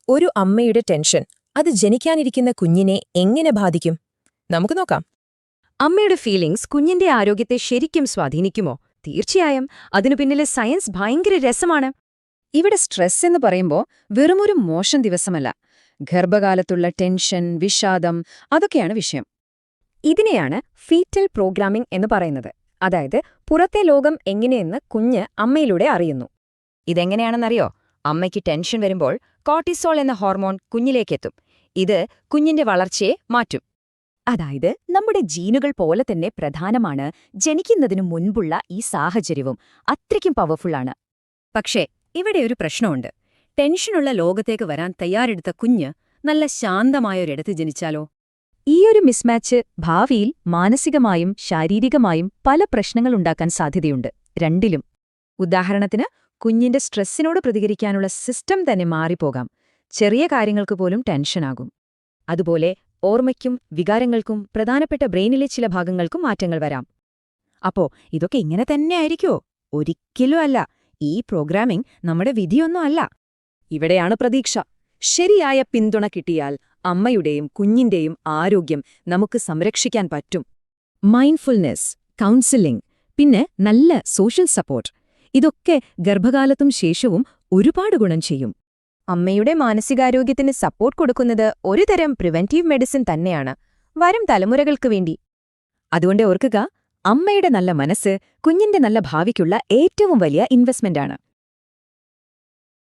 ഒരു അമ്മയുടെ ടെൻഷൻ അത് ജനിക്കാനിരിക്കുന്ന കുഞ്ഞിനെ എങ്ങനെ ബാധിക്കും? നമുക്ക് നോക്കാം. അമ്മയുടെ ഫീലിംഗ്സ് കുഞ്ഞിന്റെ ആരോഗ്യത്തെ ശരിക്കും സ്വാധീനിക്കുമോ? തീർച്ചയായും. അതിനു പിന്നിലെ സയൻസ് ഭയങ്കര രസമാണ്. ഇവിടെ സ്ട്രെസ് എന്ന് പറയുമ്പോൾ വെറുമൊരു മോശം ദിവസമല്ല. ഗർഭകാലത്തുള്ള ടെൻഷൻ, വിഷാദം, അതൊക്കെയാണ് വിഷയം. ഇതിനെയാണ് ഫീറ്റൽ പ്രോഗ്രാമിംഗ് എന്ന് പറയുന്നത്. അതായത് പുറത്തെ ലോകം എങ്ങനെയെന്ന് കുഞ്ഞ് അമ്മയിലൂടെ അറിയുന്നു. ഇതെങ്ങനെയാണെന്നറിയോ? അമ്മയ്ക്ക് ടെൻഷൻ വരുമ്പോൾ കോർട്ടിസോൾ എന്ന ഹോർമോൺ കുഞ്ഞിലേക്കെത്തും. ഇത് കുഞ്ഞിന്റെ വളർച്ചയെ മാറ്റും. അതായത് നമ്മുടെ ജീനുകൾ പോലെ തന്നെ പ്രധാനമാണ് ജനിക്കുന്നതിനു മുൻപുള്ള ഈ സാഹചര്യവും. അത്രയ്ക്കും പവർഫുള്ളാണ്. പക്ഷേ ഇവിടെ ഒരു പ്രശ്നമുണ്ട്. ടെൻഷനുള്ള ലോകത്തേക്ക് വരാൻ തയ്യാറെടുത്ത കുഞ്ഞ് നല്ല ശാന്തമായൊരിടത്ത് ജനിച്ചാലോ? ഈയൊരു മിസ്മാച്ച് ഭാവിയിൽ മാനസികമായും ശാരീരികമായും പല പ്രശ്നങ്ങളുണ്ടാക്കാൻ സാധ്യതയുണ്ട്. രണ്ടിലും. ഉദാഹരണത്തിന്, കുഞ്ഞിന്റെ സ്ട്രെസ്സിനോട് പ്രതികരിക്കാനുള്ള സിസ്റ്റം തന്നെ മാറിപ്പോകാം. ചെറിയ കാര്യങ്ങൾക്ക് പോലും ടെൻഷനാകും. അതുപോലെ ഓർമ്മയ്ക്കും വികാരങ്ങൾക്കും പ്രധാനപ്പെട്ട ബ്രെയിനിലെ ചില ഭാഗങ്ങൾക്കും മാറ്റങ്ങൾ വരാം. അപ്പോ ഇതൊക്കെ ഇങ്ങനെ തന്നെ ആയിരിക്കുമോ? ഒരിക്കലും അല്ല. ഈ പ്രോഗ്രാമിംഗ് നമ്മുടെ വിധിയൊന്നും അല്ല. ഇവിടെയാണ് പ്രതീക്ഷ. ശരിയായ പിന്തുണ കിട്ടിയാൽ അമ്മയുടെയും കുഞ്ഞിന്റെയും ആരോഗ്യം നമുക്ക് സംരക്ഷിക്കാൻ പറ്റും. മൈൻഡ്ഫുൾനെസ്, കൗൺസിലിംഗ്, പിന്നെ നല്ല സോഷ്യൽ സപ്പോർട്ട്, ഇതൊക്കെ ഗർഭകാലത്തും ശേഷവും ഒരുപാട് ഗുണം ചെയ്യും. അമ്മയുടെ മാനസികാരോഗ്യത്തിന് സപ്പോർട്ട് കൊടുക്കുന്നത് ഒരുതരം പ്രിവെന്റീവ് മെഡിസിൻ തന്നെയാണ്, വരും തലമുറകൾക്ക് വേണ്ടി. അതുകൊണ്ട് ഓർക്കുക, അമ്മയുടെ നല്ല മനസ്സ് കുഞ്ഞിന്റെ നല്ല ഭാവിക്കുള്ള ഏറ്റവും വലിയ ഇൻവെസ്റ്റ്മെന്റാണ്.